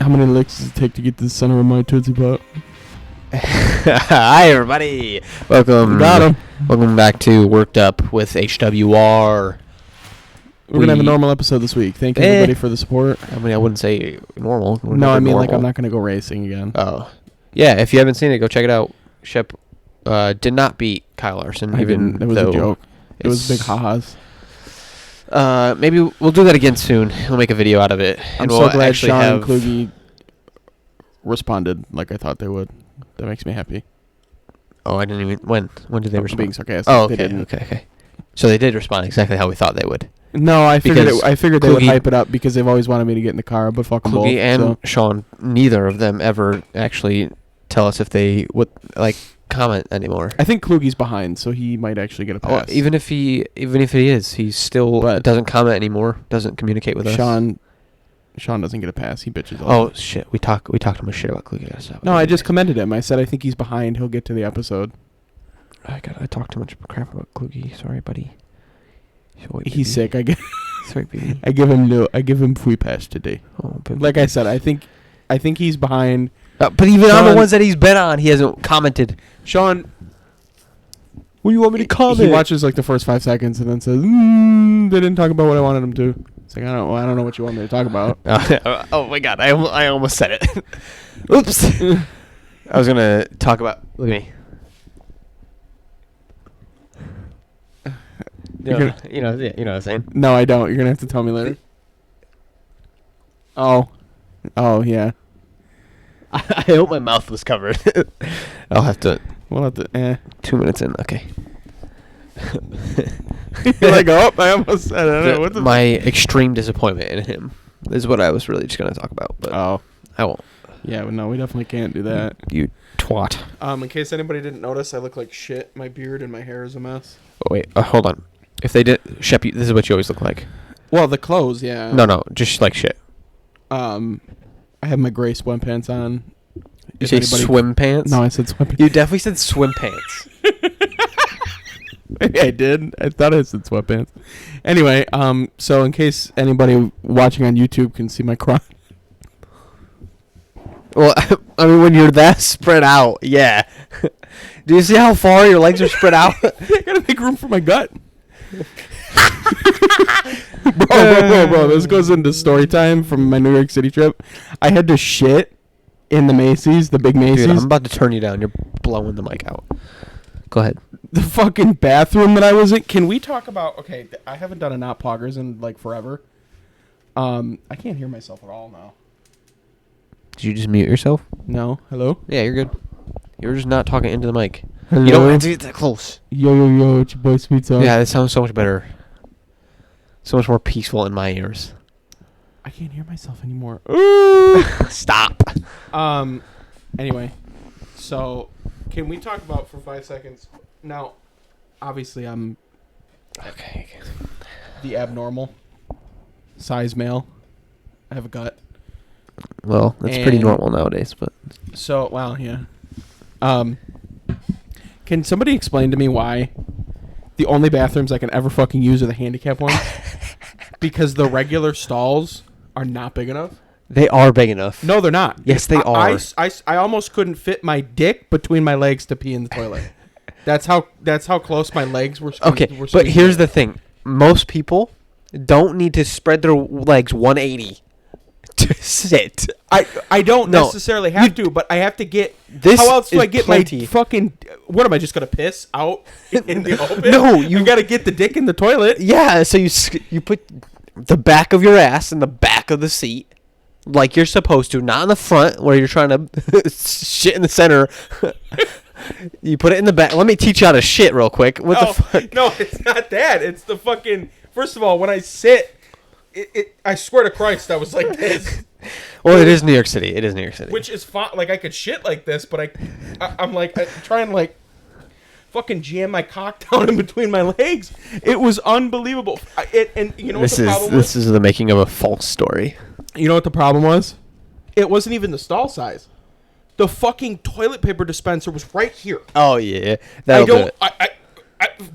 How many licks does it take to get to the center of my Tootsie Pop? Hi, everybody. Welcome. Got him. Welcome back to Worked Up with HWR. We're going to have a normal episode this week. Thank you, everybody, for the support. I mean, I wouldn't say normal. No, I mean, like, I'm not going to go racing again. Oh. Yeah, if you haven't seen it, go check it out. Shep did not beat Kyle Larson. It was a joke. It was big ha-has. Maybe we'll do that again soon. We'll make a video out of it. I'm so glad Sean and Kluge responded like I thought they would. That makes me happy. Oh, I didn't even... When did they respond? Being sarcastic. Oh, okay, okay. So they did respond exactly how we thought they would. No, I figured they would hype it up because they've always wanted me to get in the car, but fucking both. Kluge and Sean, neither of them ever actually tell us if they would comment anymore. I think Kluge's behind, so he might actually get a pass. Even if he is, he still doesn't comment anymore. Doesn't communicate with us. Sean doesn't get a pass. He bitches. Oh shit! We talked him a shit about Kluge. No, I just commended him. I said I think he's behind. He'll get to the episode. I talked too much crap about Kluge. Sorry, buddy. Sorry, he's sick. Sorry, baby. I give him free pass today. Oh, like I said, I think he's behind. But even on the ones that he's been on, he hasn't commented. Sean, what do you want me to comment? He watches like the first 5 seconds and then says, "They didn't talk about what I wanted them to." It's like I don't know what you want me to talk about. Oh my god! I almost said it. Oops. I was gonna talk about. Look at me. You know what I'm saying? No, I don't. You're gonna have to tell me later. Oh, yeah. I hope my mouth was covered. We'll have to. 2 minutes in. Okay. You're like, I almost said it. I don't know my extreme disappointment in him is what I was really just gonna talk about. But I won't. Yeah, no, we definitely can't do that. You twat. In case anybody didn't notice, I look like shit. My beard and my hair is a mess. Oh, wait, hold on. If they did, Shep, this is what you always look like. Well, the clothes, yeah. No, just like shit. I have my gray swim pants on. You say swim pants? No, I said swim pants. You definitely said swim pants. I did. I thought I said sweatpants. Anyway, so in case anybody watching on YouTube can see my crotch. Well, I mean, when you're that spread out, yeah. Do you see how far your legs are spread out? I gotta make room for my gut. Bro. This goes into story time from my New York City trip. I had to shit in the Macy's, the big Macy's. Dude, I'm about to turn you down. You're blowing the mic out. Go ahead. The fucking bathroom that I was in. Can we talk about... Okay, I haven't done a Not Poggers in, forever. I can't hear myself at all now. Did you just mute yourself? No. Hello? Yeah, you're good. You're just not talking into the mic. Hello? You don't have to get that close. Yo, it's your boy Sweet Sauce. Yeah, that sounds so much better. So much more peaceful in my ears. I can't hear myself anymore. Stop. Anyway, so can we talk about for 5 seconds? Now, obviously, I'm the abnormal size male. I have a gut. Well, that's pretty normal nowadays, but so yeah. Can somebody explain to me why the only bathrooms I can ever fucking use are the handicap ones? Because the regular stalls are not big enough. They are big enough. No, they're not. Yes, they are. I almost couldn't fit my dick between my legs to pee in the toilet. That's how close my legs were. But here's the thing: most people don't need to spread their legs 180 to sit. I don't necessarily have to, but I have to get. This how else do I get plenty. my fucking? What am I just gonna piss out in the open? No, you gotta get the dick in the toilet. Yeah, so you put the back of your ass in the back of the seat, like you're supposed to, not in the front where you're trying to shit in the center. You put it in the back. Let me teach you how to shit real quick. What the fuck? No, it's not that. It's the fucking. First of all, when I sit, I swear to Christ, I was like this. Well, it is New York City. Which is fine. Like, I could shit like this, but I'm like, trying to, fucking jam my cock down in between my legs. It was unbelievable. And you know what the problem was? This is the making of a false story. You know what the problem was? It wasn't even the stall size. The fucking toilet paper dispenser was right here. Oh, yeah.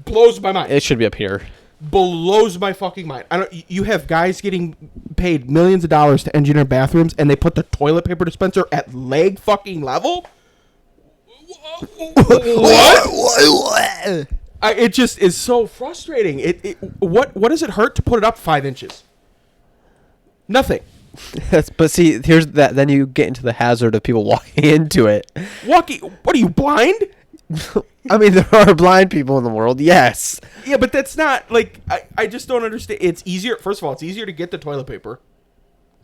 Blows my mind. It should be up here. Blows my fucking mind. You have guys getting paid millions of dollars to engineer bathrooms, and they put the toilet paper dispenser at leg fucking level? What? It just is so frustrating. What does it hurt to put it up 5 inches? Nothing. But see, here's that. Then you get into the hazard of people walking into it. What are you, blind? I mean, there are blind people in the world. Yes. Yeah, but that's not like I just don't understand. It's easier. First of all, it's easier to get the toilet paper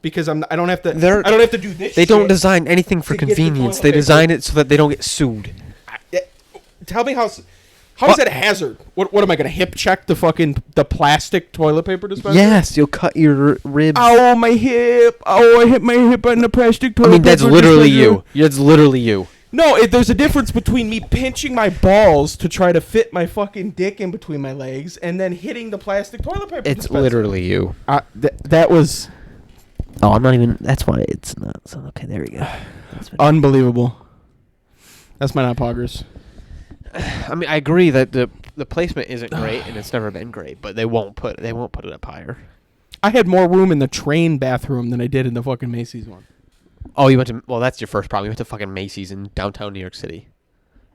because I don't have to do this. They don't design anything for convenience. They design it so that they don't get sued. Tell me how is that a hazard? What am I gonna hip check the plastic toilet paper dispenser? Yes, you'll cut your ribs. Oh, my hip! Oh, I hit my hip on the plastic toilet paper. That's literally you. That's literally you. No, there's a difference between me pinching my balls to try to fit my fucking dick in between my legs and then hitting the plastic toilet paper It's dispenser. literally you. That was... Oh, I'm not even... That's why it's not... So, okay, there we go. Unbelievable. That's my not poggers. I mean, I agree that the placement isn't great and it's never been great, but they won't put it up higher. I had more room in the train bathroom than I did in the fucking Macy's one. Oh, you went to... Well, that's your first problem. You went to fucking Macy's in downtown New York City.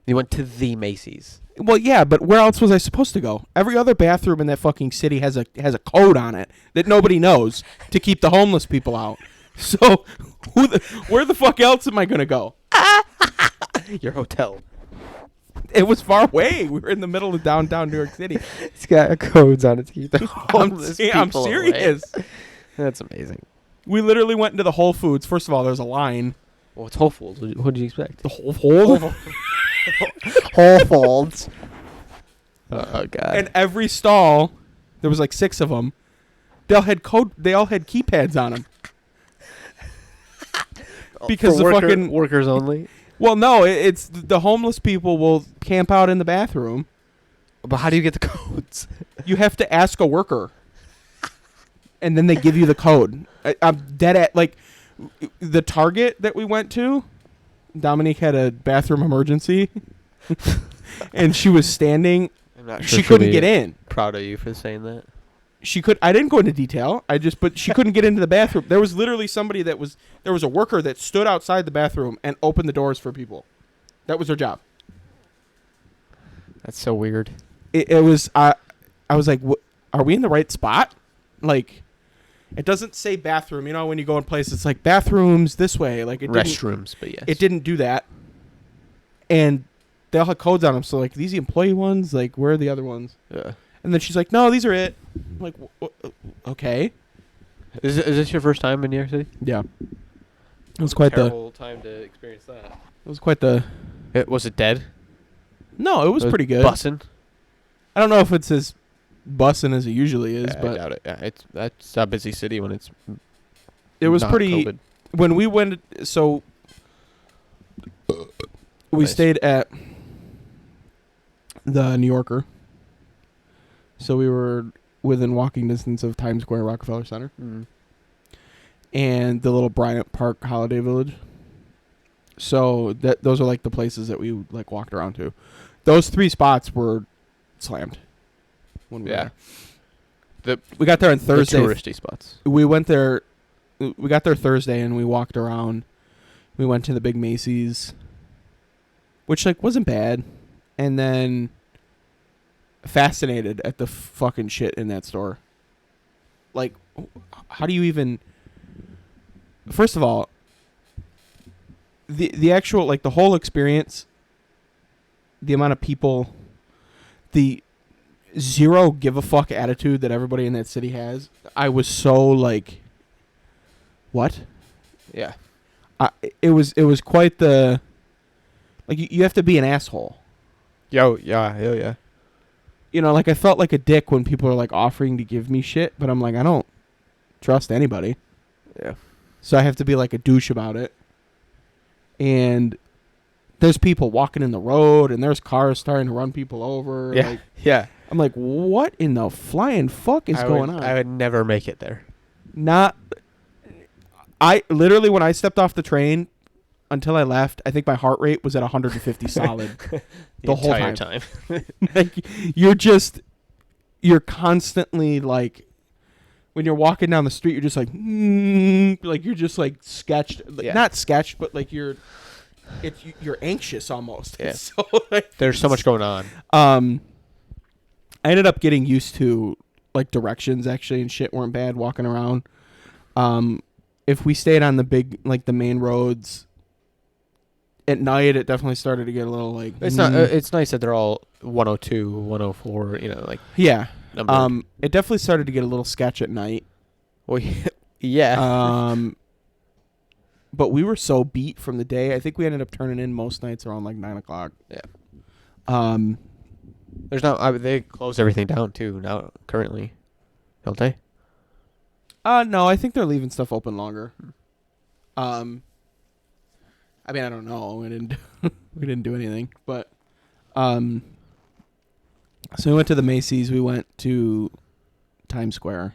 You went to the Macy's. Well, yeah, but where else was I supposed to go? Every other bathroom in that fucking city has a code on it that nobody knows to keep the homeless people out. So, where the fuck else am I going to go? Your hotel. It was far away. We were in the middle of downtown New York City. It's got codes on it to keep the homeless people I'm serious. away. That's amazing. We literally went into the Whole Foods. First of all, there's a line. Well, it's Whole Foods. What did you expect? The Whole Foods. Oh, God. And every stall, there was like 6 of them. They all had keypads on them. Because For the fucking workers only. Well, no, it's the homeless people will camp out in the bathroom. But how do you get the codes? You have to ask a worker. And then they give you the code. I'm dead at, like, the Target that we went to, Dominique had a bathroom emergency. And she was standing. I'm not sure she couldn't get in. Proud of you for saying that. I didn't go into detail. But she couldn't get into the bathroom. There was literally somebody there was a worker that stood outside the bathroom and opened the doors for people. That was her job. That's so weird. It was, I was like, are we in the right spot? Like, it doesn't say bathroom. You know, when you go in place, it's like bathrooms this way. Like restrooms, but yes. It didn't do that. And they all had codes on them. So, like, these the employee ones? Like, where are the other ones? Yeah. And then she's like, no, these are it. I'm like, okay. Is this your first time in New York City? Yeah. It was quite terrible time to experience that. It was quite the... Was it dead? No, it was pretty good. Bussin'? I don't know if it's as bussin' as it usually is, but... I doubt it. Yeah, that's a busy city when it's it was not pretty... COVID. When we went... So... We stayed at the New Yorker. So we were within walking distance of Times Square, Rockefeller Center. Mm. And the little Bryant Park Holiday Village. So those are like the places that we like walked around to. Those 3 spots were slammed when we were there. We got there on Thursday. The touristy spots. We went there. We got there Thursday and we walked around. We went to the big Macy's, which like wasn't bad, and then fascinated at the fucking shit in that store. Like, how do you even? First of all, the actual, like, the whole experience, the amount of people, the zero give a fuck attitude that everybody in that city has. I was so like, what? Yeah. It was quite the, like, you have to be an asshole. Yeah. You know, like, I felt like a dick when people are like offering to give me shit, but I'm like, I don't trust anybody. Yeah. So I have to be like a douche about it. And there's people walking in the road, and there's cars starting to run people over. Yeah. Like, yeah. I'm like, what in the flying fuck is going on? I would never make it there. I literally, when I stepped off the train until I left, I think my heart rate was at 150 solid the whole time. Like, you're constantly like when you're walking down the street, you're just like, like you're just like sketched, like, not sketched, but like you're anxious almost. Yeah. So like, There's so much going on. I ended up getting used to like directions actually, and shit weren't bad walking around. If we stayed on the big, like the main roads at night, it definitely started to get a little like. It's not. It's nice that they're all 102, 104. You know, like yeah. numbered. It definitely started to get a little sketch at night. Well, yeah. But we were so beat from the day. I think we ended up turning in most nights around like 9:00. Yeah. There's not. They close everything down too now. Currently, don't they? No, I think they're leaving stuff open longer. I mean, I don't know. We didn't do anything, but so we went to the Macy's. We went to Times Square,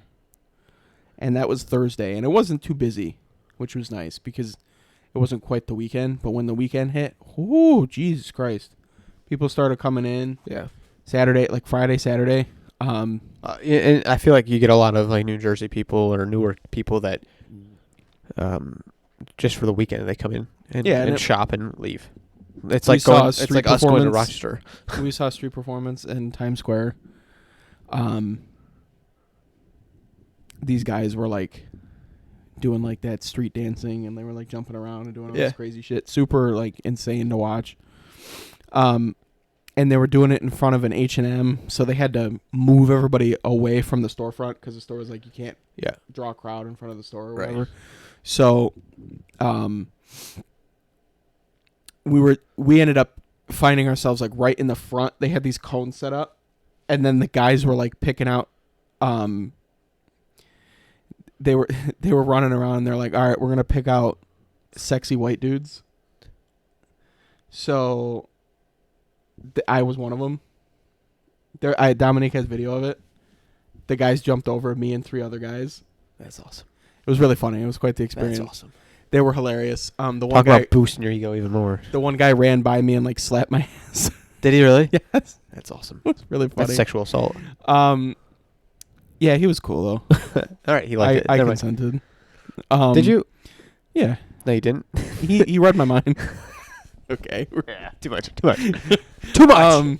and that was Thursday, and it wasn't too busy, which was nice because it wasn't quite the weekend. But when the weekend hit, oh Jesus Christ, people started coming in. Yeah. Saturday, like Friday, Saturday. And I feel like you get a lot of like New Jersey people or Newark people that, just for the weekend they come in and shop and leave. It's like us going to Rochester. We saw a street performance in Times Square. These guys were like doing like that street dancing, and they were like jumping around and doing all this crazy shit. Super like insane to watch. And they were doing it in front of an H&M, so they had to move everybody away from the storefront because the store was like, you can't draw a crowd in front of the store or whatever. Right. So we ended up finding ourselves like right in the front. They had these cones set up, and then the guys were like picking out they were running around, and they're like, all right, we're gonna pick out sexy white dudes. So I was one of them. Dominique has video of it. The guys jumped over me and 3 other guys. That's awesome. It was really funny. It was quite the experience. That's awesome. They were hilarious. The one Talk guy about boosting your ego even more. The one guy ran by me and like slapped my ass. Did he really? Yes. That's awesome. It was really funny. That's sexual assault. Yeah, he was cool though. All right, he liked it. I consented. Did you? Yeah. No, you didn't. He read my mind. Okay. Yeah, too much. Too much.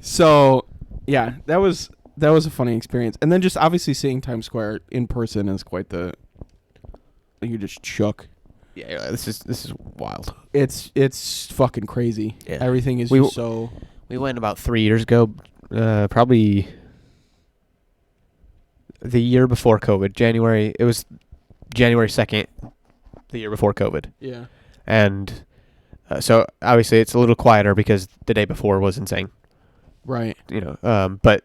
So, yeah, that was a funny experience. And then just obviously seeing Times Square in person is quite the. You just shook. Yeah, this is wild. It's fucking crazy. Yeah. Everything is just so. We went about 3 years ago, probably the year before COVID. January. It was January 2nd, the year before COVID. Yeah. And so obviously it's a little quieter because the day before was insane. Right. You know, but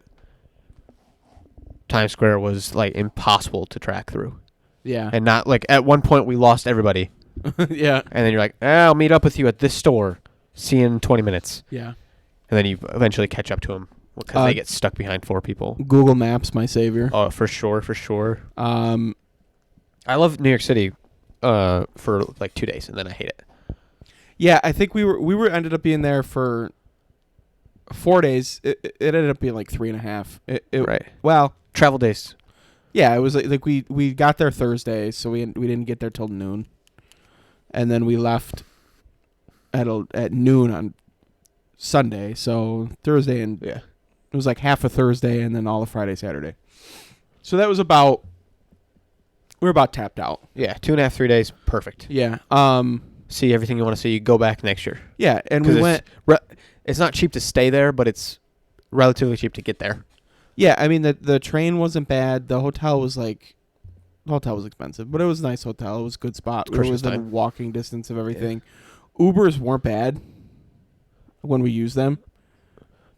Times Square was like impossible to track through. Yeah. And not like at one point we lost everybody. Yeah. And then you're like, I'll meet up with you at this store. See you in 20 minutes. Yeah. And then you eventually catch up to them because they get stuck behind 4 people. Google Maps, my savior. Oh, for sure. I love New York City for like 2 days, and then I hate it. Yeah, I think we were ended up being there for 4 days. It ended up being like 3.5. Right. Well, travel days. Yeah, it was like we got there Thursday, so we didn't get there till noon, and then we left at noon on Sunday. So Thursday and it was like half of Thursday and then all of Friday, Saturday. So that was about we were about tapped out. Yeah, 2.5, 3 days, perfect. Yeah. See everything you want to see. You go back next year. Yeah, and we went. It's not cheap to stay there, but it's relatively cheap to get there. Yeah, I mean the train wasn't bad. The hotel was expensive, but it was a nice hotel. It was a good spot. It was within walking distance of everything. Yeah. Ubers weren't bad when we used them.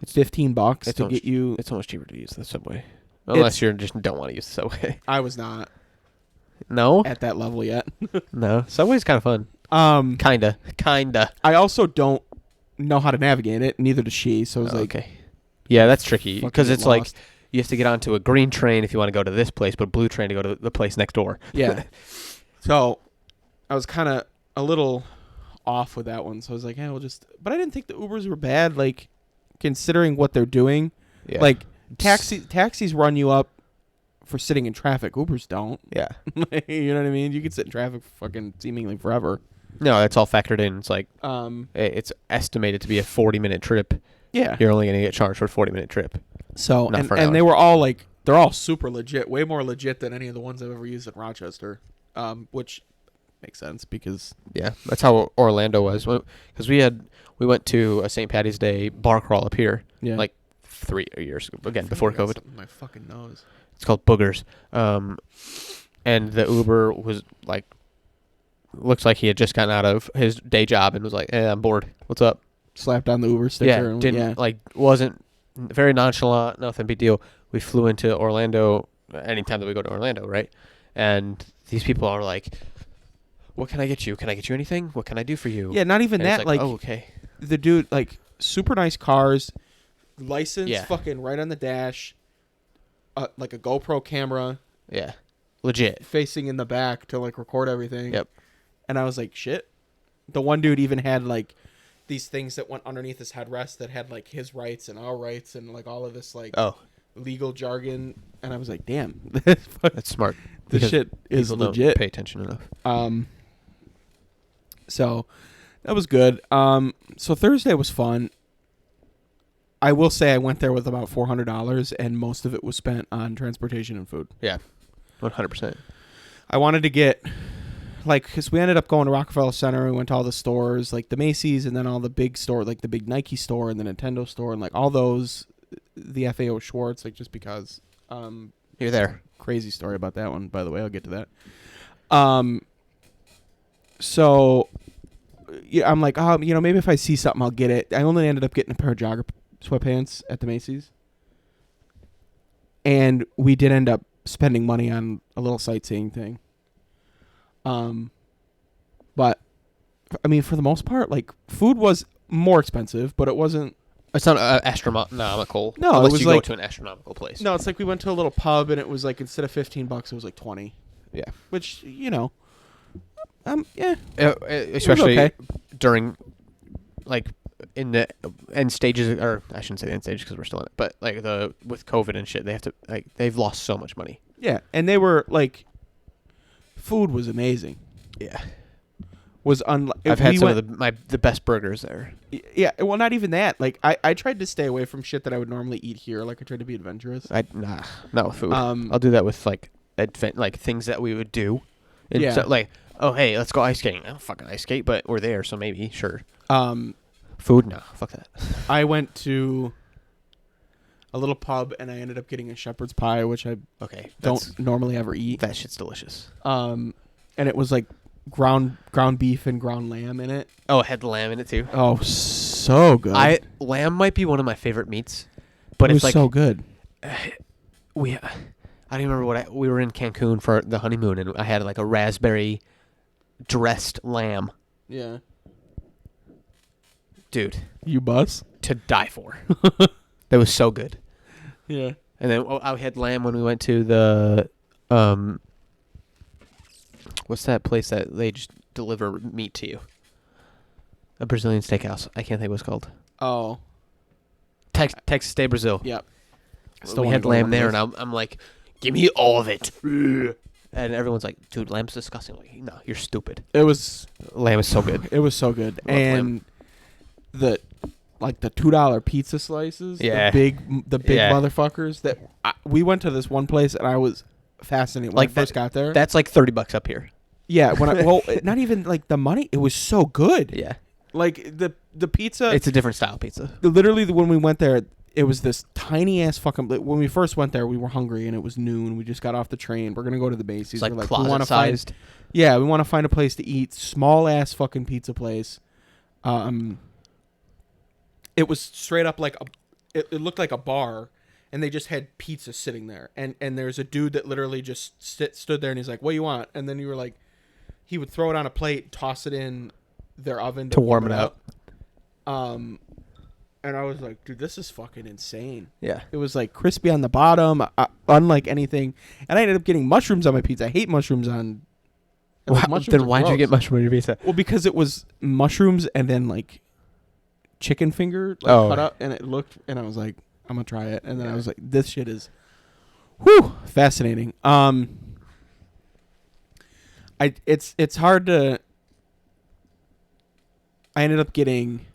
It's $15 to get you. It's almost cheaper to use the subway, unless you just don't want to use the subway. I was not. No, at that level yet. No, subway's kind of fun. Kinda. I also don't know how to navigate it. Neither does she. So it's like, okay. Yeah, that's tricky because it's lost. Like you have to get onto a green train if you want to go to this place, but blue train to go to the place next door. Yeah. So I was kind of a little off with that one. So I was like, yeah, we'll just. But I didn't think the Ubers were bad. Like considering what they're doing, like taxis run you up for sitting in traffic. Ubers don't. Yeah. You know what I mean? You could sit in traffic for fucking seemingly forever. No, that's all factored in. It's like Um, it's estimated to be a 40-minute trip. yeah. You're only going to get charged for a 40-minute trip. So Not for an and hour. they were all like they're all super legit, way more legit than any of the ones I've ever used in Rochester. Which makes sense because Yeah, that's how Orlando was. Because we went to a St. Patty's Day bar crawl up here, yeah. like 3 years ago, again before I got COVID. something in my fucking nose. It's called Boogers. And the Uber was like, looks like he had just gotten out of his day job and was like, "Hey, I'm bored. What's up?" Slapped on the Uber sticker. Yeah, and, didn't like wasn't very nonchalant, nothing big deal. We flew into Orlando anytime that we go to Orlando, right? And these people are like, "What can I get you? Can I get you anything? What can I do for you?" Yeah, not even And it's that. Like, oh, okay. the dude, like, super nice cars, license Yeah. fucking right on the dash, like a GoPro camera Yeah, legit. facing in the back to like record everything. Yep. And I was like, shit. The one dude even had like these things that went underneath his headrest that had like his rights and our rights and like all of this like Oh, legal jargon. And I was like, damn, that's smart. this Because shit is people don't legit. pay attention enough. So that was good. So Thursday was fun. I will say I went there with about $400 and most of it was spent on transportation and food. Yeah, 100%. I wanted to get, like, because we ended up going to Rockefeller Center. We went to all the stores, like the Macy's and then all the big store, like the big Nike store and the Nintendo store and like all those, the FAO Schwartz, like just because. You're there. Crazy story about that one, by the way. I'll get to that. So, yeah, I'm like, maybe if I see something, I'll get it. I only ended up getting a pair of jogger sweatpants at the Macy's. And we did end up spending money on a little sightseeing thing. But, I mean, for the most part, like, food was more expensive, but it wasn't. It's not astronomical. No, it unless was you like- go to an astronomical place. No, it's like we went to a little pub, and it was like, instead of $15, it was like 20. Yeah. Which, yeah. Especially okay. during, like, in the end stages, or I shouldn't say the end stages because we're still in it, but like with COVID and shit, they've lost so much money. Yeah, and they were like, food was amazing. Yeah. I've had some of the best burgers there. Yeah, well, not even that. Like, I tried to stay away from shit that I would normally eat here. Like, I tried to be adventurous. Not with food. I'll do that with like things that we would do. And Yeah. so, like, oh hey, let's go ice skating. I don't fucking ice skate, but we're there, so maybe sure. Food, no, fuck that. I went to a little pub and I ended up getting a shepherd's pie, which I don't normally ever eat. That shit's delicious. And it was like ground beef and ground lamb in it. Oh, it had lamb in it too. Oh, so good. Lamb might be one of my favorite meats, but it it's was like so good. I don't even remember we were in Cancun for the honeymoon, and I had like a raspberry dressed lamb. Yeah. Dude, You bus? to die for. That was so good. Yeah. And then I had lamb when we went to the what's that place that they just deliver meat to you? A Brazilian steakhouse. I can't think what it's called. Oh. Texas Day Brazil. Yep. We had lamb there, and I'm like, give me all of it. And everyone's like, dude, lamb's disgusting. I'm like, no, you're stupid. Lamb is so good. It was so good. Love And the $2 pizza slices, Yeah. the big Yeah. motherfuckers that we went to this one place and I was fascinated when I first got there. That's like $30 up here. Yeah, not even like the money, it was so good. Yeah. Like the pizza, It's a different style pizza. literally when we went there, it was this tiny ass fucking. When we first went there, we were hungry and it was noon. We just got off the train. We're gonna go to the Macy's. It's like We're closet we wanna sized. we want to find a place to eat. Small ass fucking pizza place. It was straight up like it looked like a bar, and they just had pizza sitting there. And there's a dude that literally just stood there and he's like, "What do you want?" And then you were like, he would throw it on a plate, toss it in their oven To warm it up. And I was like, dude, this is fucking insane. Yeah. It was like crispy on the bottom, unlike anything. And I ended up getting mushrooms on my pizza. I hate mushrooms on. Mushrooms Then are why'd you gross. get mushroom on your pizza? Well, because it was mushrooms and then like chicken finger cut up, and it looked, and I was like, I'm gonna try it. And then I was like, this shit is Whew, fascinating. It's hard to. I ended up getting.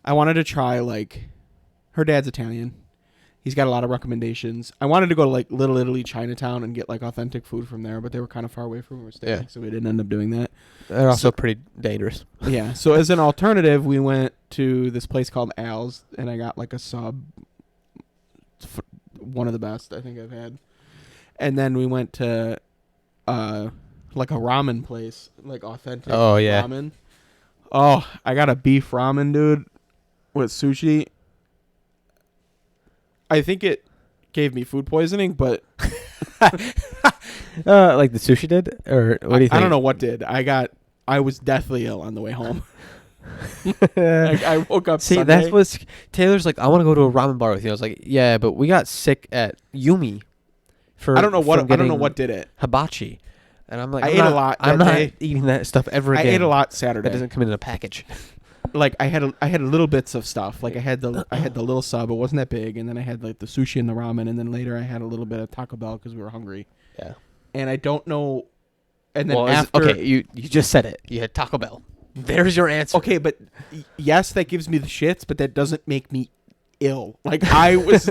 I wanted to try like, her dad's Italian. He's got a lot of recommendations. I wanted to go to like Little Italy, Chinatown, and get like authentic food from there, but they were kind of far away from where we're staying, Yeah. so we didn't end up doing that. They're also pretty dangerous. Yeah. So as an alternative, we went to this place called Al's, and I got like a sub. One of the best I think I've had. And then we went to like a ramen place, like authentic ramen. Oh, I got a beef ramen, dude, with sushi. I think it gave me food poisoning, but Like the sushi did, or what do you think? I don't know what did. I was deathly ill on the way home. Like, I woke up See, Sunday. that's what's Taylor's like. I want to go to a ramen bar with you. I was like, yeah, but we got sick at Yumi. I don't know what did it. Hibachi, and I'm like, I ate a lot I'm that not day. eating that stuff ever I again. ate a lot Saturday. That doesn't come in a package. Like I had little bits of stuff. Like I had the little sub. It wasn't that big, and then I had like the sushi and the ramen, and then later I had a little bit of Taco Bell because we were hungry. Yeah. And I don't know. And then Well, after, okay, you just said it. You had Taco Bell. There's your answer. okay, but yes, that gives me the shits, but that doesn't make me ill. Like I was,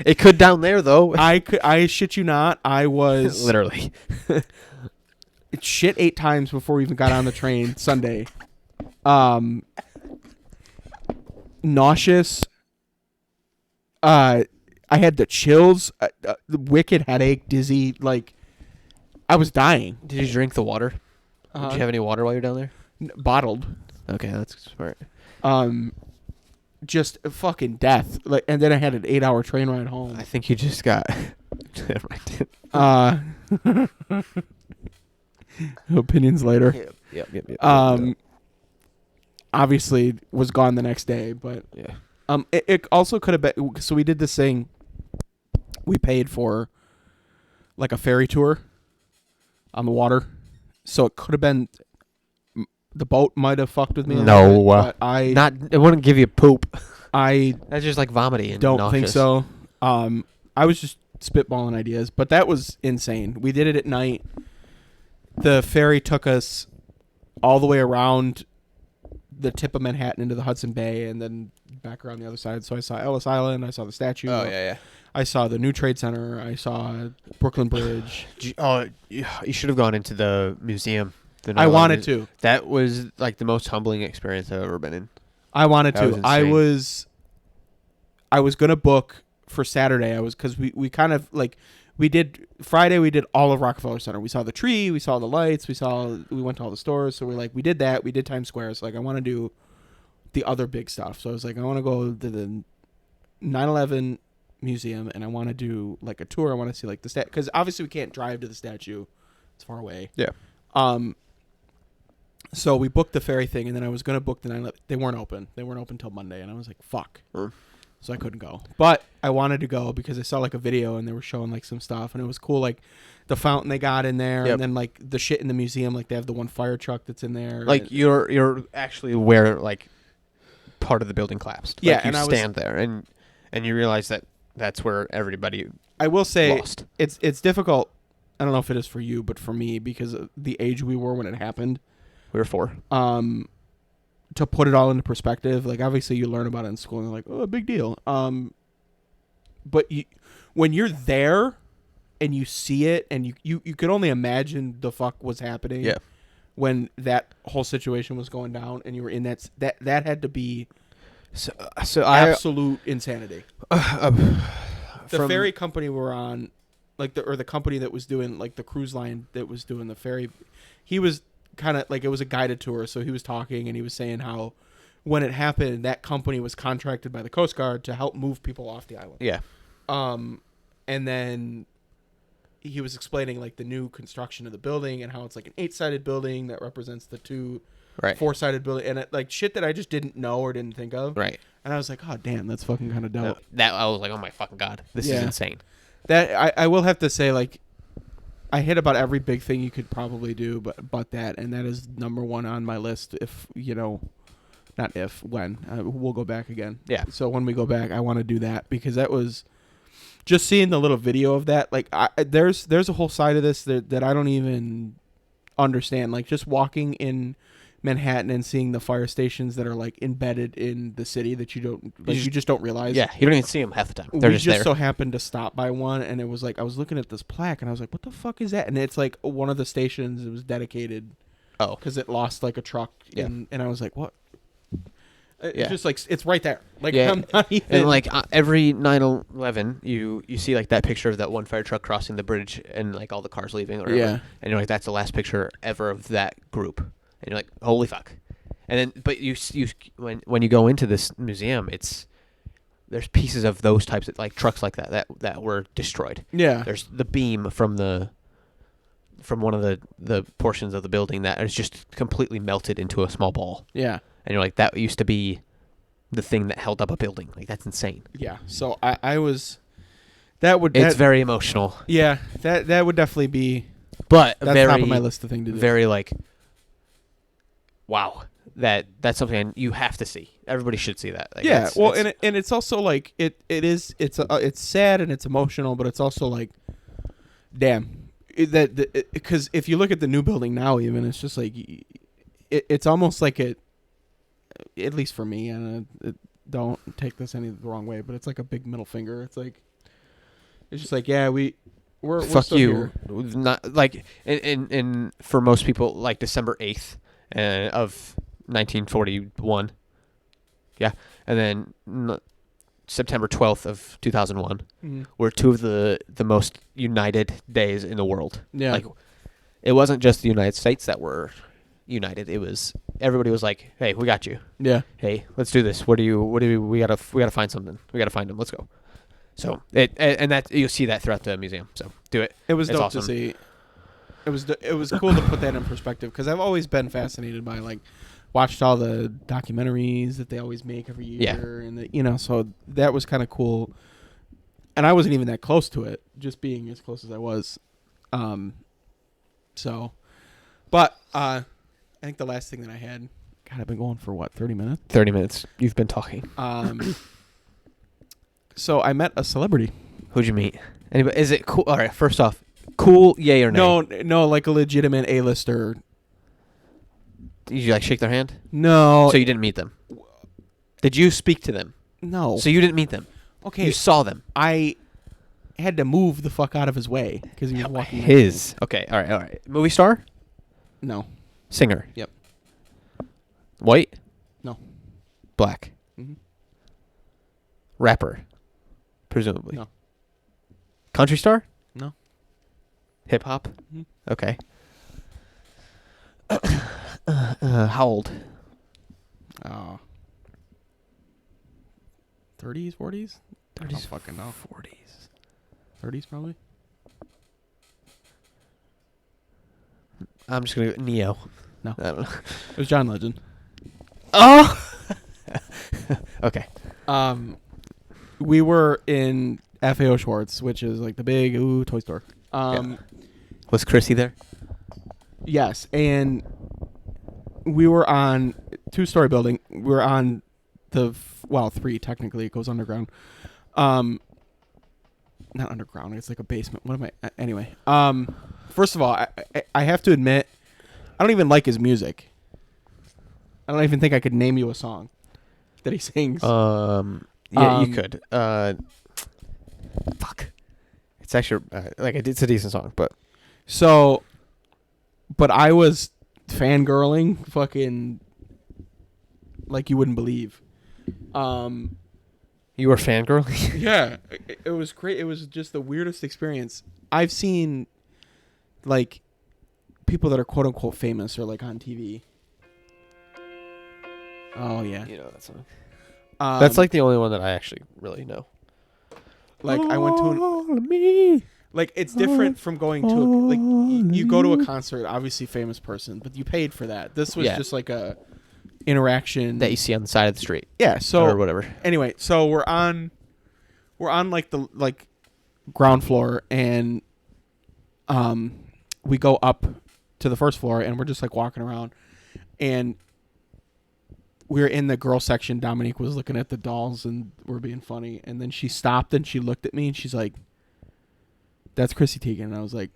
It could down there though. I shit you not, I was Literally. shit 8 times before we even got on the train Sunday. Nauseous. I had the chills, the wicked headache, dizzy. Like I was dying. Did you drink the water? Did you have any water while you're down there? Bottled. Okay, that's smart. Just fucking death. Like, and then I had an 8-hour train ride home. I think you just got. Opinions later. Yep. Obviously was gone the next day, but Yeah. it also could have been. So we did this thing. We paid for like a ferry tour on the water, so it could have been. The boat might have fucked with me. No, but it wouldn't give you poop. I That's just like vomiting. And don't nauseous. think so. I was just spitballing ideas, but that was insane. We did it at night. The ferry took us all the way around the tip of Manhattan into the Hudson Bay, and then back around the other side. So I saw Ellis Island. I saw the statue. Oh yeah. I saw the new Trade Center. I saw Brooklyn Bridge. You should have gone into the museum. I wanted to. That was like the most humbling experience I've ever been in. I wanted That to. was insane. I was gonna book for Saturday. Because we kind of like we did Friday. We did all of Rockefeller Center. We saw the tree. We saw the lights. We went to all the stores. So we're like, we did that. We did Times Square. So like I want to do the other big stuff. So I was like, I want to go to the 9/11 museum, and I want to do like a tour. I want to see like the because obviously we can't drive to the statue. It's far away. Yeah. So we booked the ferry thing, and then I was gonna book the 9/11. They weren't open. They weren't open till Monday, and I was like, "Fuck!" So I couldn't go. But I wanted to go because I saw like a video, and they were showing like some stuff, and it was cool. Like the fountain they got in there, and then like the shit in the museum. Like they have the one fire truck that's in there. Like you're actually where like part of the building collapsed. Yeah, like, you and I stand there and you realize that that's where everybody. I will say lost. It's difficult. I don't know if it is for you, but for me, because of the age we were when it happened. We were 4. To put it all into perspective, like obviously you learn about it in school and you're like, oh, big deal. But when you're there and you see it and you could only imagine the fuck was happening. Yeah. When that whole situation was going down and you were in that had to be So absolute insanity. The from- ferry company we're on, like the company that was doing like the cruise line that was doing the ferry, he was kind of like, it was a guided tour, so he was talking and he was saying how when it happened, that company was contracted by the Coast Guard to help move people off the island. Yeah. And then he was explaining like the new construction of the building and how it's like an 8-sided building that represents the 2 4-sided building, and like shit that I just didn't know or didn't think of. Right. And I was like, oh damn, that's fucking kind of dope. That I was like, oh my fucking god, this is insane. That I will have to say, like, I hit about every big thing you could probably do, but that, and that is number 1 on my list. If not if, when we'll go back again. Yeah. So when we go back, I want to do that because that was just seeing the little video of that, like there's a whole side of this that I don't even understand. Like just walking in Manhattan and seeing the fire stations that are like embedded in the city that you just don't realize. Yeah, you don't even see them half the time. They're We just there. so happened to stop by one, and it was like I was looking at this plaque, and I was like, "What the fuck is that?" And it's like one of the stations. It was dedicated. Oh, because it lost like a truck. Yeah. And I was like, "What?" It's Yeah. just like it's right there. Like Yeah. I'm not even. and like every 9/11, you see like that picture of that one fire truck crossing the bridge and like all the cars leaving. Or whatever. Yeah. And you're like, that's the last picture ever of that group. And you're like, holy fuck. And then, but you when you go into this museum, there's pieces of those types of like trucks like that were destroyed. Yeah. There's the beam from one of the portions of the building that is just completely melted into a small ball. Yeah. And you're like, that used to be the thing that held up a building. Like, that's insane. Yeah. So I was. It's very emotional. Yeah. That would definitely be. But That's very top of my list of things to do. very like, wow. That's something you have to see. Everybody should see that. Like, Yeah. Well, and it's also like it's sad and it's emotional, but it's also like, damn, because if you look at the new building now, even it's just like, it's almost like at least for me, and don't take this the wrong way, but it's like a big middle finger. It's like, it's just like, yeah, we're fuck still you. here. Not like in for most people, like December 8th of 1941. Yeah, and then September 12th of 2001 Mm-hmm. were two of the most united days in the world. Yeah. Like, it wasn't just the United States that were united. It was everybody was like, "Hey, we got you. Yeah. Hey, let's do this. We gotta find something. We gotta find them. Let's go." So and that you'll see that throughout the museum. So do it. It was It's dope awesome. to see. It was cool to put that in perspective because I've always been fascinated by like watched all the documentaries that they always make every year, and so that was kind of cool. And I wasn't even that close to it, just being as close as I was. But I think the last thing that I had, God, I've been going for what, 30 minutes? 30 minutes. You've been talking. So I met a celebrity. Who'd you meet? Anybody? Is it cool? All right. First off, cool, yay or nay? No, like a legitimate A-lister. Did you like shake their hand? No. So you didn't meet them? Did you speak to them? No. So you didn't meet them? Okay. You saw them? I had to move the fuck out of his way because he was walking. Okay. All right. Movie star? No. Singer? Yep. White? No. Black? Mm-hmm. Rapper? Presumably. No. Country star? No. Hip hop? Mm-hmm. Okay. How old? 30s, 40s? I don't 30s, fucking know. 40s. 30s probably. I'm just gonna go Neo. No. I don't know. It was John Legend. Oh. Okay. We were in FAO Schwartz, which is like the big toy store. Was Chrissy there? Yes, and we were on 2-story building. We were on the 3 technically. It goes underground. Not underground. It's like a basement. What am I? Anyway. First of all, I have to admit, I don't even like his music. I don't even think I could name you a song that he sings. Yeah, you could. Fuck. It's actually it's a decent song, but but I was fangirling fucking like you wouldn't believe. you were fangirling? Yeah, it was great. It was just the weirdest experience. I've seen like people that are quote unquote famous or like on TV. Oh yeah, You know that song. That's like the only one that I actually really know. like I went to like it's different from going to like you go to a concert, obviously famous person, but you paid for that. This was just like a interaction that you see on the side of the street. Yeah, so or whatever. Anyway, so we're on like the ground floor, and we go up to the first floor, and we're just like walking around, and we were in the girl section. Dominique was looking at the dolls and we're being funny. And then she stopped and she looked at me and she's like, "That's Chrissy Teigen." And I was like,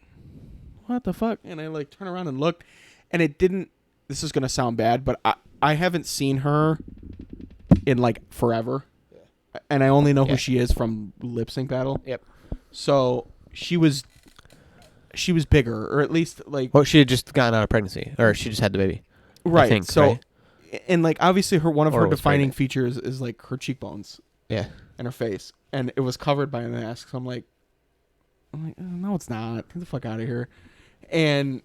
"What the fuck?" And I like turned around and looked, and it didn't. This is gonna sound bad, but I haven't seen her in like forever, and I only know who she is from Lip Sync Battle. Yep. So she was bigger, or at least like. Well, she had just gotten out of pregnancy, or she just had the baby. Right. I think, so, right? And like obviously one of Or her was defining pregnant. features is like her cheekbones. Yeah. And her face, and it was covered by a mask. So I'm like, no, it's not. Get the fuck out of here. And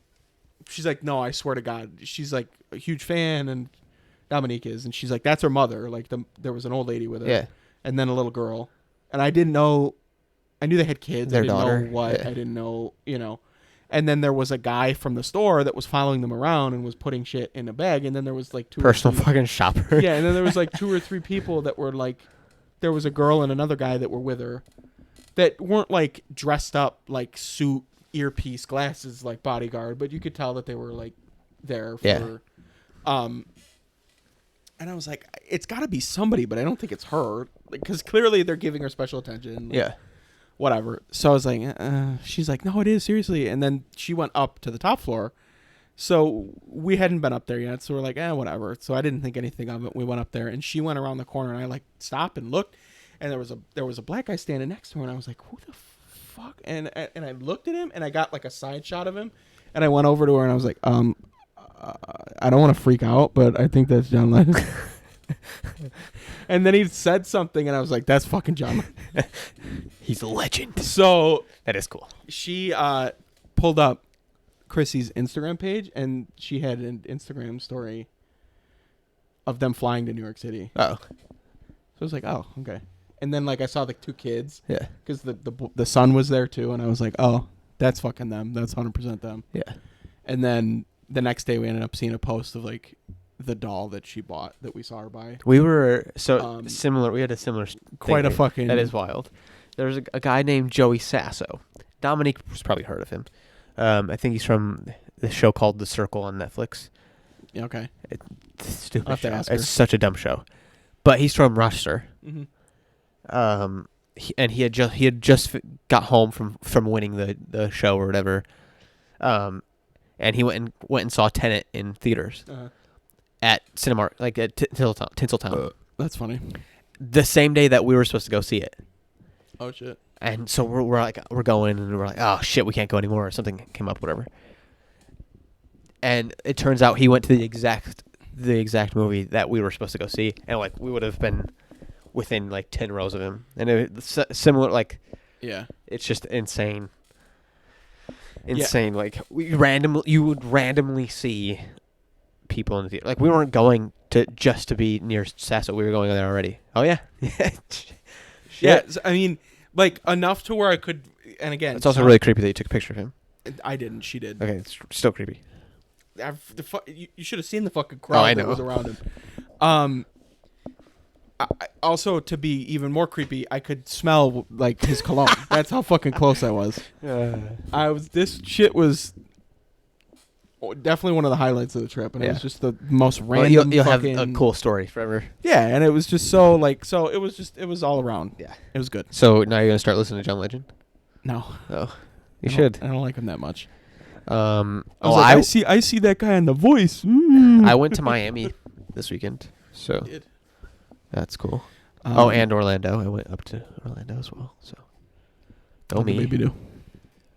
she's like, "No, I swear to God." She's like a huge fan, and Dominique is, and she's like, "That's her mother." Like there was an old lady with her, Yeah. and then a little girl, and I didn't know. I knew they had kids. Their I didn't daughter. know what. Yeah. I didn't know, And then there was a guy from the store that was following them around and was putting shit in a bag. And then there was like Personal fucking shopper. Yeah, and then there was like 2 or 3 people that were like, there was a girl and another guy that were with her, that weren't like dressed up like suit, earpiece, glasses, like bodyguard, but you could tell that they were like there for. Yeah. And I was like, it's got to be somebody, but I don't think it's her, because clearly they're giving her special attention. Like, Yeah. whatever. So I was like, she's like, "No, it is, seriously." And then she went up to the top floor. So we hadn't been up there yet. So we're like, whatever. So I didn't think anything of it. We went up there and she went around the corner and I like stopped and looked, and there was a black guy standing next to her, and I was like, "Who the fuck?" And I looked at him and I got like a side shot of him, and I went over to her and I was like, I don't want to freak out, but I think that's John Legend. And then he said something and I was like, "That's fucking John Legend." He's a legend. So That is cool. she pulled up Chrissy's Instagram page, and she had an Instagram story of them flying to New York City. Oh. So I was like, "Oh, okay." And then like I saw the 2 kids, Yeah. because the son was there too, and I was like, "Oh, that's fucking them. That's 100% them." Yeah. And then the next day we ended up seeing a post of like the doll that she bought that we saw her buy. We were similar. We had a similar. Quite a thing. fucking. That is wild. There was a guy named Joey Sasso. Dominique has probably heard of him. I think he's from the show called The Circle on Netflix. Yeah, okay. Stupid I'll have to show. ask her. It's such a dumb show. But he's from Rochester. Mm-hmm. He had just got home from winning the show or whatever. And he went and saw Tenet in theaters at Cinemark, like at Tinseltown. That's funny. The same day that we were supposed to go see it. Oh shit. And so we're going, and we're like, "Oh shit, we can't go anymore," or something came up, whatever. And it turns out he went to the exact movie that we were supposed to go see, and like we would have been within like 10 rows of him, and it's similar. Like, Yeah. it's just insane. Like you would randomly see people in the theater. Like, we weren't going to be near Sasso. We were going there already. Oh yeah. Yeah. I mean, like enough to where I could. And again, It's also really creepy that you took a picture of him. I didn't. She did. Okay, it's still creepy. You should have seen the fucking crowd that know. was around him. Also, to be even more creepy, I could smell like his cologne. That's how fucking close I was. This shit was definitely one of the highlights of the trip, and it was just the most random. You'll fucking, have a cool story forever. Yeah, and it was just so it was all around. Yeah, it was good. So now you're gonna start listening to John Legend? No, you should. I don't like him that much. I see that guy in The Voice. I went to Miami this weekend, so You did. that's cool. And Orlando. I went up to Orlando as well. So go what did me. baby do?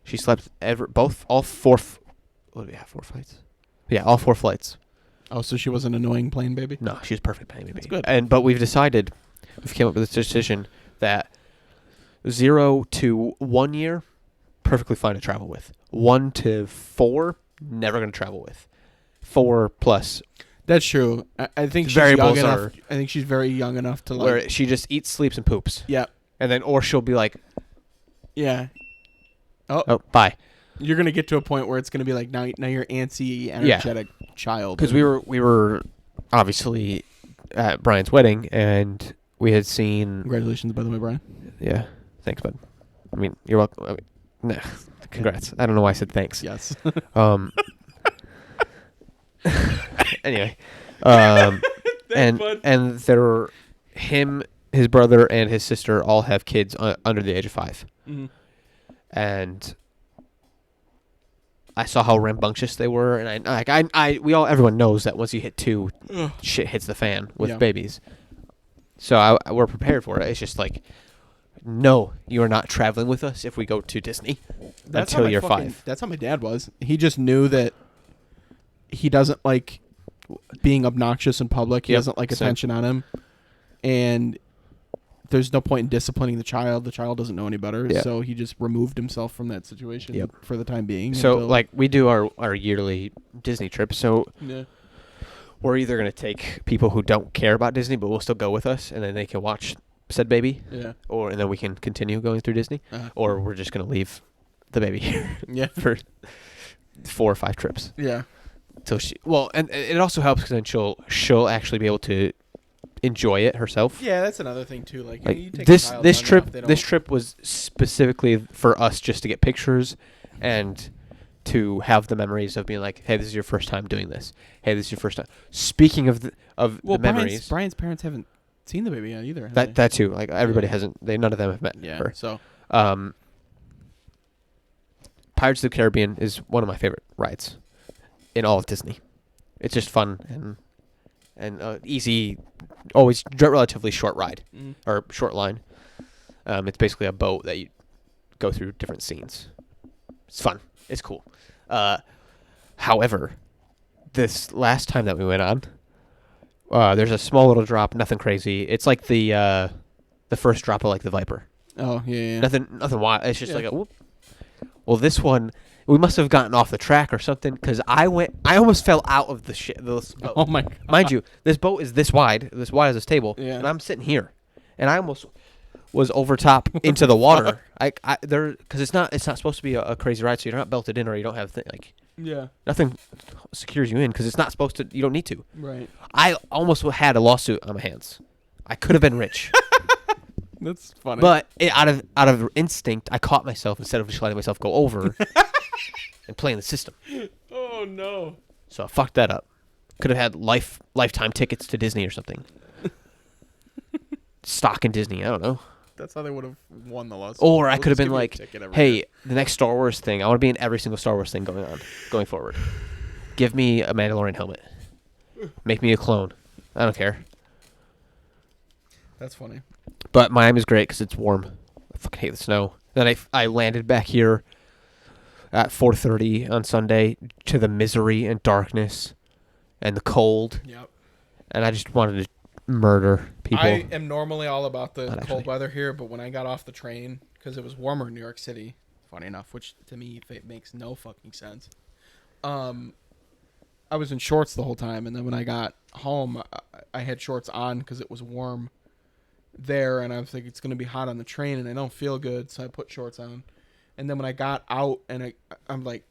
She slept all 4. What do we have? 4 flights? Yeah, all 4 flights. Oh, so she was an annoying plane baby? No, she's perfect baby. That's good. But we've came up with this decision that 0 to 1 year, perfectly fine to travel with. 1 to 4, never going to travel with. 4 plus. That's true. I think she's Variables young enough. are- I think she's very young enough to like. Where she just eats, sleeps, and poops. Yeah. And then, or she'll be like, Yeah. oh, bye. You're gonna get to a point where it's gonna be like now you're antsy, energetic child. Because we were obviously at Brian's wedding, and we had seen. Congratulations, by the way, Brian. Yeah, thanks, bud. I mean, you're welcome. I mean, nah, congrats. I don't know why I said thanks. Yes. Anyway, and there, him, his brother, and his sister all have kids under the age of 5, and I saw how rambunctious they were, and everyone knows that once you hit 2, shit hits the fan with babies. So we're prepared for it. It's just like, no, you are not traveling with us if we go to Disney until you're 5. That's how my dad was. He just knew that he doesn't like being obnoxious in public. He doesn't like attention on him, and there's no point in disciplining the child. The child doesn't know any better, so he just removed himself from that situation for the time being. So, like, we do our yearly Disney trip, so we're either going to take people who don't care about Disney but will still go with us, and then they can watch said baby, and then we can continue going through Disney, or we're just going to leave the baby here for 4 or 5 trips. Yeah. And it also helps because then she'll actually be able to enjoy it herself. Yeah, that's another thing too. Like you take this trip was specifically for us just to get pictures and to have the memories of being like, hey, this is your first time doing this. Hey, this is your first time. Speaking of the memories, Brian's parents haven't seen the baby yet either. That too. Like everybody hasn't. None of them have met her. So, Pirates of the Caribbean is one of my favorite rides in all of Disney. It's just fun and easy, always relatively short ride or short line. It's basically a boat that you go through different scenes. It's fun. It's cool. However, this last time that we went on, there's a small little drop, nothing crazy. It's like the first drop of like the Viper. Oh yeah. Nothing wild. It's just like a whoop. Well, this one, we must have gotten off the track or something because I almost fell out of this boat. Oh my God. Mind you, this boat is this wide as this table, and I'm sitting here, and I almost was over top into the water. Because it's not supposed to be a crazy ride, so you're not belted in or you don't have nothing secures you in because it's not supposed to. You don't need to. Right. I almost had a lawsuit on my hands. I could have been rich. That's funny. But out of instinct, I caught myself instead of just letting myself go over and playing the system. Oh no! So I fucked that up. Could have had lifetime tickets to Disney or something. Stock in Disney, I don't know. That's how they would have won the lawsuit. Or I could have been like, hey, the next Star Wars thing, I want to be in every single Star Wars thing going forward. Give me a Mandalorian helmet. Make me a clone. I don't care. That's funny. But Miami's great because it's warm. I fucking hate the snow. Then I landed back here at 4:30 on Sunday to the misery and darkness and the cold. Yep. And I just wanted to murder people. I am normally all about the cold weather here, but when I got off the train, because it was warmer in New York City, funny enough, which to me makes no fucking sense. I was in shorts the whole time, and then when I got home, I had shorts on because it was warm there, and I was like, it's going to be hot on the train, and I don't feel good, so I put shorts on. And then when I got out, and I'm like,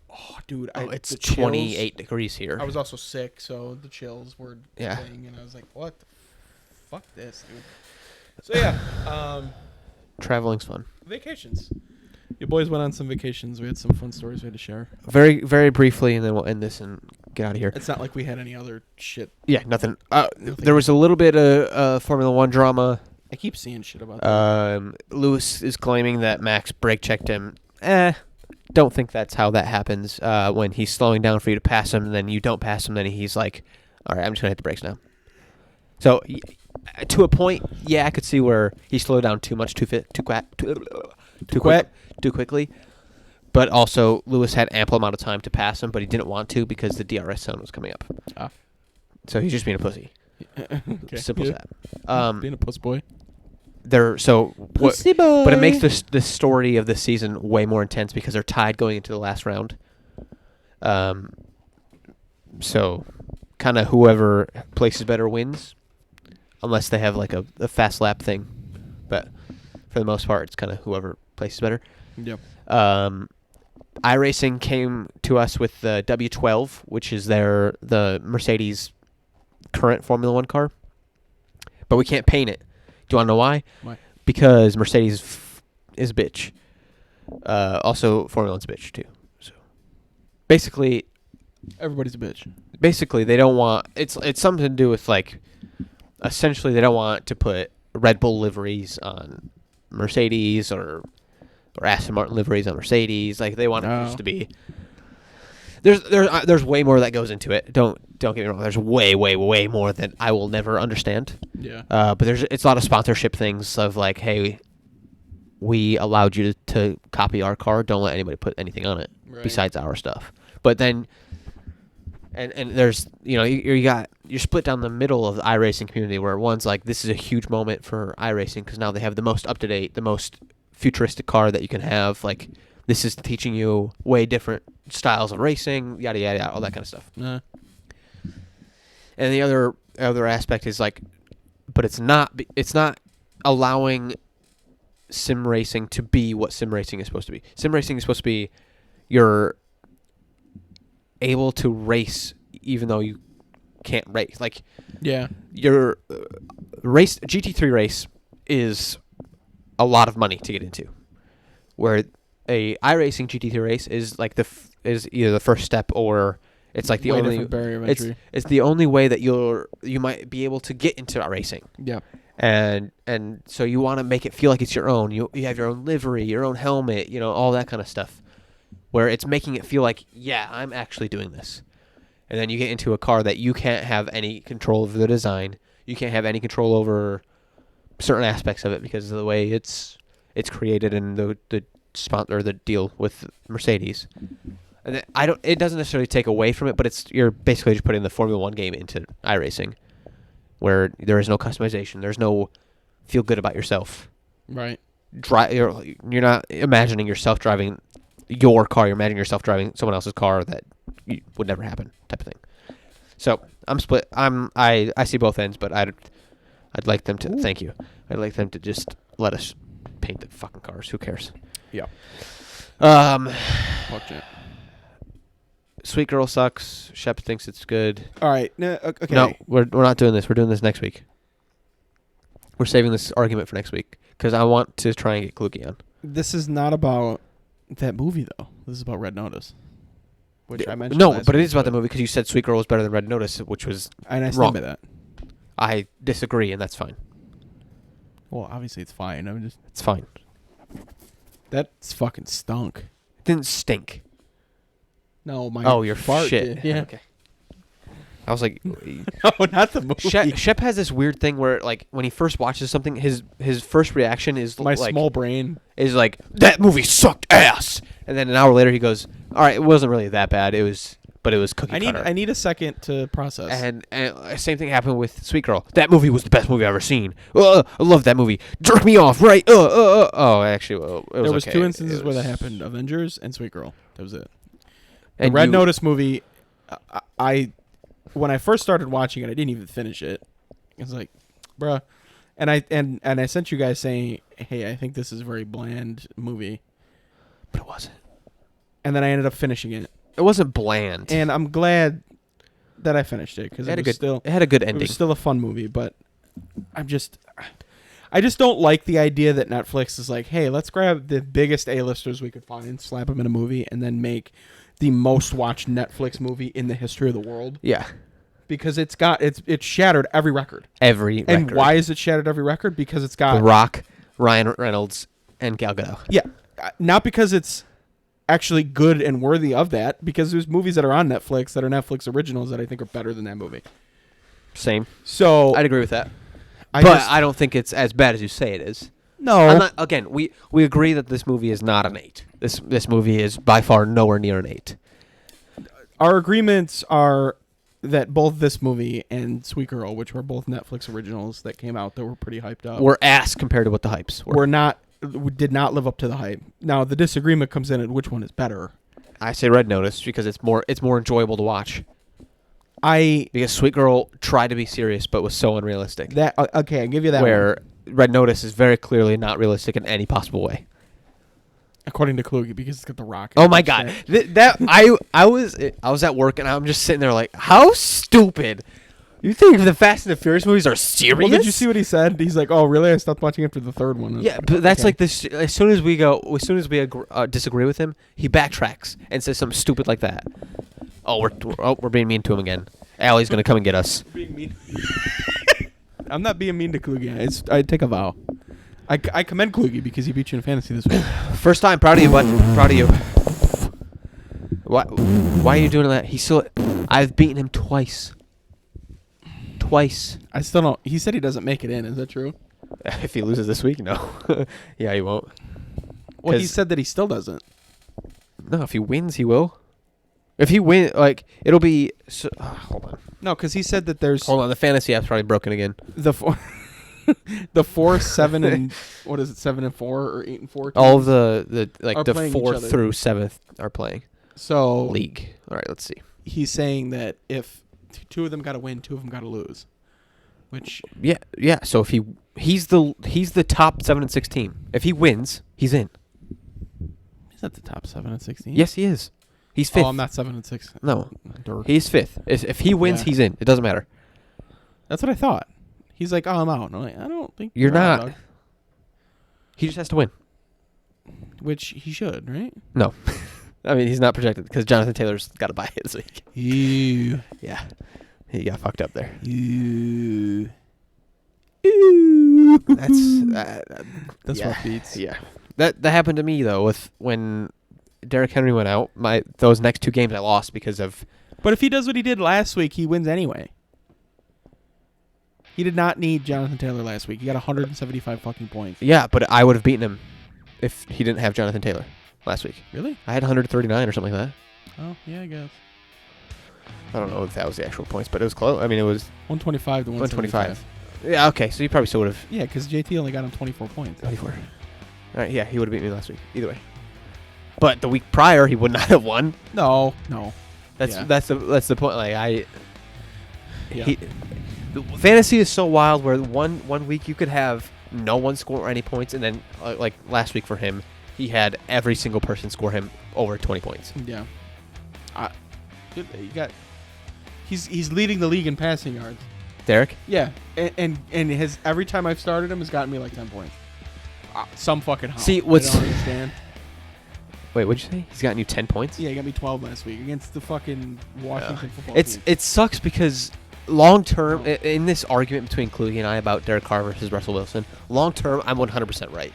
oh, dude. It's 28 degrees here. I was also sick, so the chills were thing, and I was like, what the fuck this, dude? So, yeah. Traveling's fun. Vacations. Your boys went on some vacations. We had some fun stories we had to share. Very, very briefly, and then we'll end this and get out of here. It's not like we had any other shit. Yeah, nothing. There was a little bit of Formula One drama. I keep seeing shit about that. Lewis is claiming that Max brake checked him. Don't think that's how that happens. When he's slowing down for you to pass him, and then you don't pass him, then he's like, all right, I'm just going to hit the brakes now. So, to a point, I could see where he slowed down too much, too quickly. But also, Lewis had ample amount of time to pass him, but he didn't want to because the DRS zone was coming up. So he's just being a pussy. Okay. Simple as that. Being a puss boy. Pussy boy. But it makes this story of this season way more intense because they're tied going into the last round. So, kind of whoever places better wins, unless they have like a fast lap thing. But for the most part, it's kind of whoever places better. Yep. iRacing came to us with the W12, which is the Mercedes current Formula One car, but we can't paint it. Do you want to know why? Why? Because Mercedes is a bitch. Also, Formula One's a bitch too. So, basically, Everybody's a bitch. Basically, they don't want it's something to do with like essentially they don't want to put Red Bull liveries on Mercedes or Aston Martin liveries on Mercedes. Like they want it just to be. There's way more that goes into it. Don't get me wrong. There's way more that I will never understand. Yeah. But it's a lot of sponsorship things of like, hey, we allowed you to copy our car. Don't let anybody put anything on it besides our stuff. But then, and there's you're split down the middle of the iRacing community where one's like, this is a huge moment for iRacing because now they have the most up to date, the most futuristic car that you can have. Like this is teaching you way different styles of racing, yada yada yada, all that kind of stuff. And the other aspect is like, but it's not allowing sim racing to be what sim racing is supposed to be. Sim racing is supposed to be you're able to race even though you can't race. Like your race GT3 race is a lot of money to get into, where a iRacing GT3 race is like is either the first step or it's like the only barrier of entry. It's the only way that you might be able to get into racing. Yeah. And so you want to make it feel like it's your own. You have your own livery, your own helmet, all that kind of stuff, where it's making it feel like, yeah, I'm actually doing this. And then you get into a car that you can't have any control over the design. You can't have any control over certain aspects of it because of the way it's created and the sponsor, the deal with Mercedes. And it doesn't necessarily take away from it, but you're basically just putting the Formula 1 game into iRacing, where there is no customization. There's no feel good about yourself. Right. You're not imagining yourself driving your car. You're imagining yourself driving someone else's car that would never happen, type of thing. So I'm split. I see both ends, but I'd like them to. Ooh. Thank you. I'd like them to just let us paint the fucking cars. Who cares? Yeah. Fuck it. Sweet Girl sucks. Shep thinks it's good. All right. No, okay. No, we're not doing this. We're doing this next week. We're saving this argument for next week because I want to try and get Kluge on. This is not about that movie, though. This is about Red Notice, which I mentioned. No, but it is about the movie because you said Sweet Girl was better than Red Notice, which was and I stand wrong. by that. I disagree, and that's fine. Well, obviously it's fine. It's fine. That's fucking stunk. It didn't stink. No, my your fart shit. Did. Yeah. Okay. I was like, no, not the movie. Shep has this weird thing where, like, when he first watches something, his first reaction is my small brain is like, that movie sucked ass, and then an hour later he goes, all right, it wasn't really that bad. It was cookie cutter. I need a second to process. And same thing happened with Sweet Girl. That movie was the best movie I've ever seen. I love that movie. Jerk me off, right? Oh, actually, it was there was okay. two instances where that happened: Avengers and Sweet Girl. That was it. The And Red Notice movie, when I first started watching it, I didn't even finish it. I was like, bruh. And I sent you guys saying, hey, I think this is a very bland movie. But it wasn't. And then I ended up finishing it. It wasn't bland. And I'm glad that I finished it because it had a good ending. It was still a fun movie, but I just don't like the idea that Netflix is like, hey, let's grab the biggest A-listers we could find, slap them in a movie, and then make the most watched Netflix movie in the history of the world. Yeah. Because it's shattered every record. And why is it shattered every record? Because it's got The Rock, Ryan Reynolds, and Gal Gadot. Yeah. Not because it's actually good and worthy of that, because there's movies that are on Netflix that are Netflix originals that I think are better than that movie. Same. So I'd agree with that. I don't think it's as bad as you say it is. No. Again, we agree that this movie is not an 8. This movie is by far nowhere near an 8. Our agreements are that both this movie and Sweet Girl, which were both Netflix originals that came out that were pretty hyped up, were ass compared to what the hypes were. Did not live up to the hype. Now the disagreement comes in at which one is better. I say Red Notice because it's more enjoyable to watch. Because Sweet Girl tried to be serious but was so unrealistic. Okay, I'll give you that. Where Red Notice is very clearly not realistic in any possible way. According to Kluge, because it's got The Rock. Oh my God, I was at work and I'm just sitting there like, how stupid. You think the Fast and the Furious movies are serious? Well, did you see what he said? He's like, "Oh, really? I stopped watching after the third one." Yeah, but that's like this. As soon as we disagree with him, he backtracks and says something stupid like that. Oh, we're being mean to him again. Allie's gonna come and get us. Being mean. I'm not being mean to Kluge. I take a vow. I commend Kluge because he beat you in fantasy this week. First time, proud of you, bud. Proud of you. Why are you doing that? I've beaten him twice. Twice. I still don't. He said he doesn't make it in. Is that true? If he loses this week, no. Yeah, he won't. Well, he said that he still doesn't. No, if he wins, he will. If he win, it'll be. Hold on. No, because he said that there's. Hold on, the fantasy app's probably broken again. The 4, 7, and what is it? 7 and 4 or 8 and 4. All of the Are playing each 4th other. through 7th are playing. So League. All right, let's see. He's saying that if 2 of them got to win, 2 of them got to lose. Which Yeah. So if he's the top 7 and 6 team. If he wins, he's in. he's not the top 7 and 16. Yes, he is. He's 5th. Oh, I'm not 7 and 6. No, Dork. he's 5th. If he wins, Yeah. he's in. It doesn't matter. That's what I thought. He's like, oh, I'm out. And I'm like, I don't think You're out, not. dog. He just has to win. Which he should, right? No. I mean, he's not projected because Jonathan Taylor's got to buy it this week. You. Yeah. He got fucked up there. You. That's yeah. rough beats. Yeah. That happened to me though with when Derrick Henry went out. Those next 2 games I lost because of. But if he does what he did last week, he wins anyway. He did not need Jonathan Taylor last week. He got 175 fucking points. Yeah, but I would have beaten him if he didn't have Jonathan Taylor last week. Really? I had 139 or something like that. Oh, yeah, I guess. I don't know if that was the actual points, but it was close. I mean, it was 125 to 175. Yeah, okay, so you probably still would have. Yeah, because JT only got him 24 points. 24. All right, yeah, he would have beat me last week. Either way. But the week prior, he would not have won. No. That's Yeah. that's the point. Like Yeah. the fantasy is so wild where one week you could have no one score any points, and then like last week for him, he had every single person score him over 20 points. Yeah. Dude, he's leading the league in passing yards. Derek? Yeah, and his every time I've started him has gotten me like 10 points. Some fucking how. See, I what's- don't understand. Wait, what'd you say? He's gotten you 10 points? Yeah, he got me 12 last week against the fucking Washington football team. It sucks because long term, in this argument between Kluge and I about Derek Carr versus Russell Wilson, long term, I'm 100% right.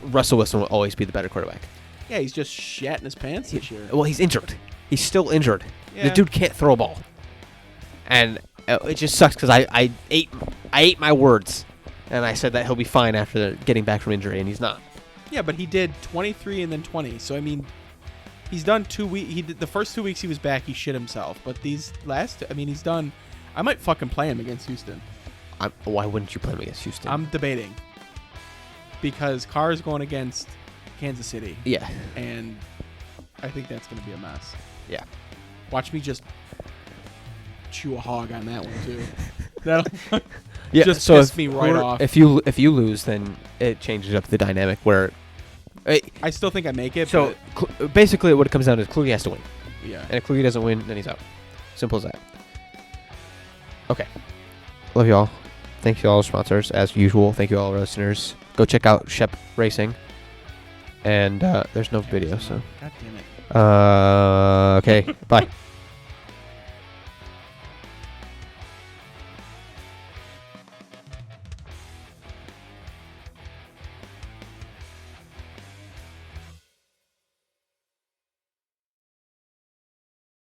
Russell Wilson will always be the better quarterback. Yeah, he's just shatting his pants this year. Well, he's injured. He's still injured. Yeah. The dude can't throw a ball. And it just sucks because I ate my words. And I said that he'll be fine after getting back from injury, and he's not. Yeah, but he did 23 and then 20. So I mean, he's done 2 weeks. He did the first 2 weeks he was back. He shit himself. But these last, I mean, he's done. I might fucking play him against Houston. Why wouldn't you play him against Houston? I'm debating because Carr is going against Kansas City. Yeah. And I think that's going to be a mess. Yeah. Watch me just chew a hog on that one too. That'll Yeah. just so piss me right off. If you lose, then it changes up the dynamic where. I still think I make it. So basically, what it comes down to is Kluge has to win, but yeah. and if Kluge doesn't win, then he's out. Simple as that. Okay. Love you all. Thank you all, sponsors, as usual. Thank you all, our listeners. Go check out Shep Racing. And there's no video, so. God damn it. Okay. Bye.